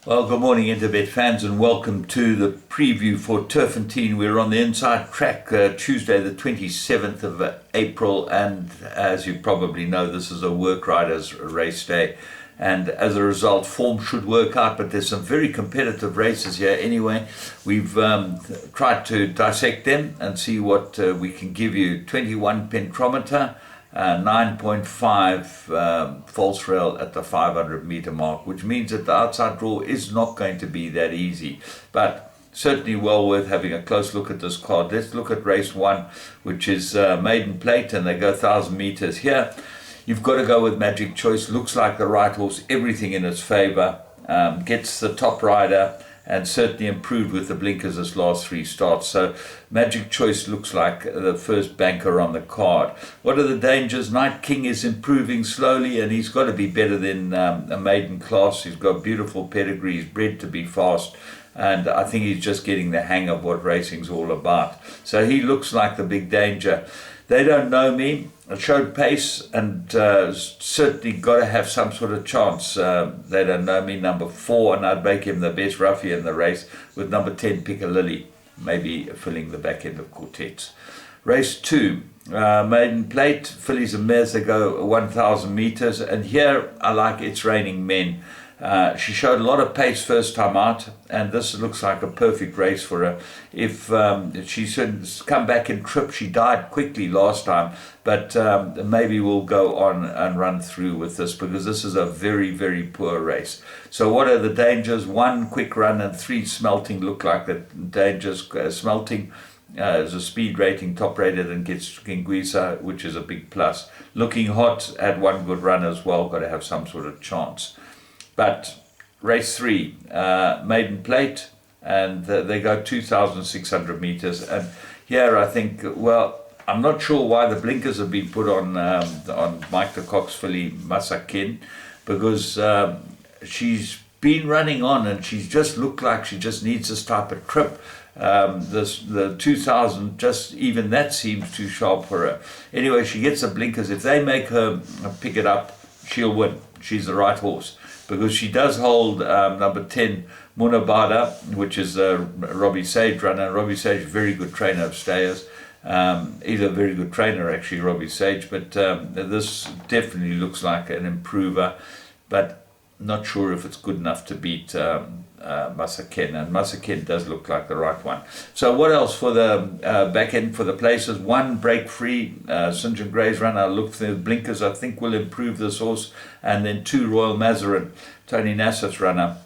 Well, good morning, Interbet fans, and welcome to the preview for Turffontein. We're on the inside track Tuesday, the 27th of April, and as you probably know, this is a work riders race day. And as a result, form should work out, but there's some very competitive races here anyway. We've tried to dissect them and see what we can give you. 21 pentrometer. 9.5 false rail at the 500 meter mark, which means that the outside draw is not going to be that easy, but certainly well worth having a close look at this card. Let's look at race one, which is maiden plate, and they go 1,000 meters here. You've got to go with Magic Choice. Looks like the right horse, everything in its favor, gets the top rider and certainly improved with the blinkers this last three starts. So Magic Choice looks like the first banker on the card. What are the dangers? Night King is improving slowly, and he's got to be better than a maiden class. He's got beautiful pedigree. He's bred to be fast, and I think he's just getting the hang of what racing's all about. So he looks like the big danger. They Don't Know Me. It showed pace and certainly got to have some sort of chance. They Don't Know Me, number 4, and I'd make him the best roughie in the race with number 10, Piccalilli, maybe filling the back end of quartets. Race 2, maiden plate, fillies and mares, they go 1,000 meters, and here I like It's Raining Men. She showed a lot of pace first time out, and this looks like a perfect race for her. If she should come back and trip, she died quickly last time, but maybe we'll go on and run through with this, because this is a very, very poor race. So what are the dangers? 1 quick run and 3 smelting look like the dangers. Smelting is a speed rating, top rated, and gets Kinguisa, which is a big plus. Looking Hot had 1 good run as well, got to have some sort of chance. But race 3, maiden plate, and they go 2,600 meters. And here I think, well, I'm not sure why the blinkers have been put on Mike the Cox filly Masakin, because she's been running on and she's just looked like she just needs this type of trip. The 2,000, just even that seems too sharp for her. Anyway, she gets the blinkers. If they make her pick it up, she'll win. She's the right horse, because she does hold number 10, Munabada, which is a Robbie Sage runner. Robbie Sage, very good trainer of stayers. He's a very good trainer, actually, Robbie Sage, but this definitely looks like an improver, but not sure if it's good enough to beat Masaken, and Masaken does look like the right one. So what else for the back end for the places? 1 break free, St. John Gray's runner. I looked for the blinkers, I think will improve this horse, and then 2 Royal Mazarin, Tony Nassif's runner.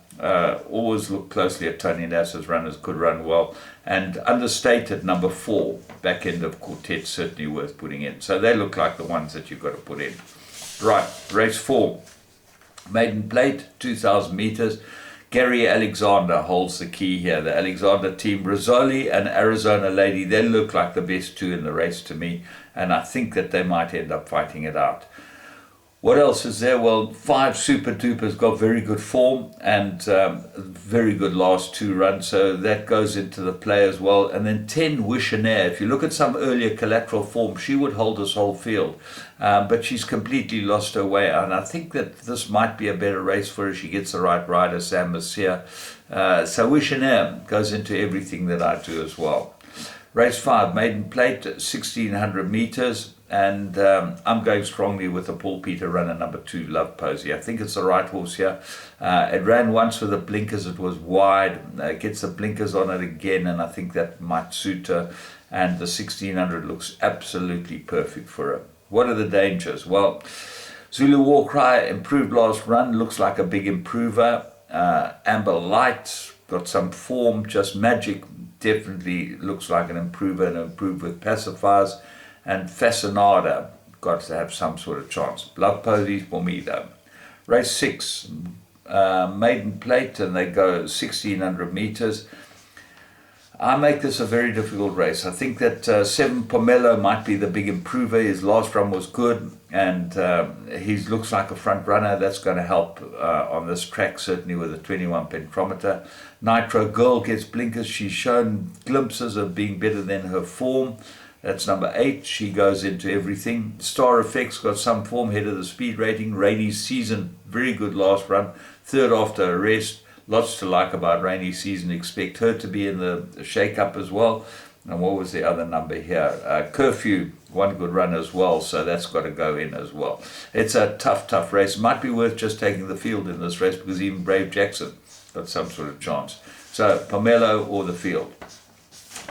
Always look closely at Tony Nassif's runners, could run well. And Understated, number 4, back end of quartet, certainly worth putting in. So they look like the ones that you've got to put in. Right, race 4, maiden plate, 2,000 meters. Gary Alexander holds the key here. The Alexander team, Rizzoli and Arizona Lady, they look like the best 2 in the race to me, and I think that they might end up fighting it out. What else is there? Well, 5 Super Duper's got very good form and very good last 2 runs, so that goes into the play as well. And then 10 Wishanaire. If you look at some earlier collateral form, she would hold this whole field, but she's completely lost her way, and I think that this might be a better race for her. She gets the right rider, Sam Messier. So Wishanaire goes into everything that I do as well. Race 5, maiden plate, 1,600 meters. And I'm going strongly with the Paul Peter runner, number 2, Love Posey. I think it's the right horse here. It ran once with the blinkers. It was wide. Gets the blinkers on it again, and I think that might suit her. And the 1,600 looks absolutely perfect for her. What are the dangers? Well, Zulu Warcry, improved last run, looks like a big improver. Amber Light, got some form. Just Magic, definitely looks like an improver, and improved with pacifiers. And Fascinada, got to have some sort of chance. Love Posey's for me though. Race 6, maiden plate, and they go 1,600 meters. I make this a very difficult race. I think that 7 Pomelo might be the big improver. His last run was good, and he looks like a front runner. That's going to help on this track, certainly with a 21 pentrometer. Nitro Girl gets blinkers. She's shown glimpses of being better than her form. That's number 8. She goes into everything. Star Effects got some form, head of the speed rating. Rainy Season, very good last run. 3rd after a rest. Lots to like about rainy season. Expect her to be in the shake-up as well. And what was the other number here? Curfew, one good run as well, so that's got to go in as well. It's a tough race. Might be worth just taking the field in this race, because even Brave Jackson got some sort of chance. So Pomelo or the field.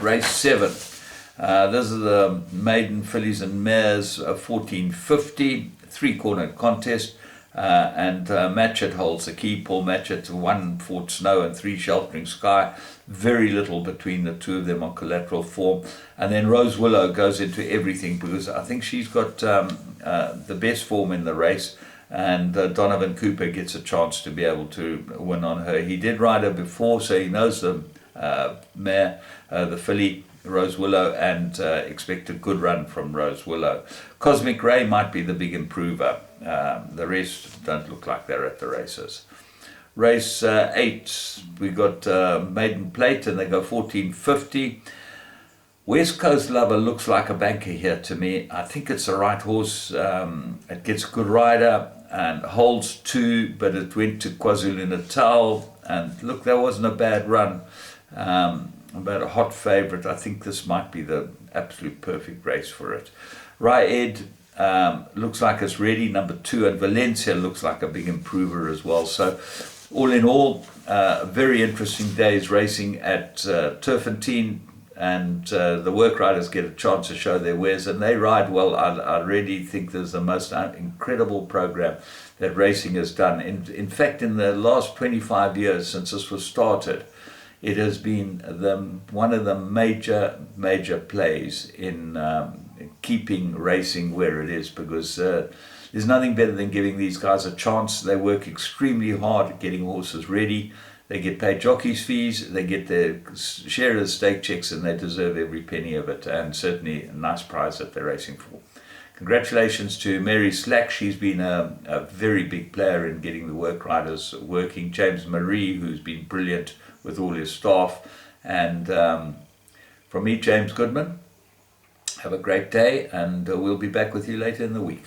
Race 7. This is the maiden fillies and mares 1450, 3-cornered contest. Matchett holds the key. Paul Matchett, 1 Fort Snow and 3 Sheltering Sky. Very little between the two of them on collateral form. And then Rose Willow goes into everything, because I think she's got the best form in the race. And Donovan Cooper gets a chance to be able to win on her. He did ride her before, so he knows the mare, the filly, Rose Willow, and expect a good run from Rose Willow. Cosmic Ray might be the big improver. The rest don't look like they're at the races. Race 8, we got Maiden Plate, and they go 1450. West Coast Lover looks like a banker here to me. I think it's the right horse. It gets a good rider and holds 2, but it went to KwaZulu-Natal, and look, that wasn't a bad run. About a hot favourite. I think this might be the absolute perfect race for it. Raed looks like it's ready, number 2, and Valencia looks like a big improver as well. So all in all, very interesting days racing at Turffontein, and the work riders get a chance to show their wares, and they ride well. I really think there's the most incredible program that racing has done. In fact, in the last 25 years since this was started, it has been one of the major plays in keeping racing where it is, because there's nothing better than giving these guys a chance. They work extremely hard at getting horses ready. They get paid jockeys' fees, they get their share of the stake checks, and they deserve every penny of it, and certainly a nice prize that they're racing for. Congratulations to Mary Slack. She's been a very big player in getting the work riders working. James Marie, who's been brilliant with all his staff. And from me, James Goodman, have a great day, and we'll be back with you later in the week.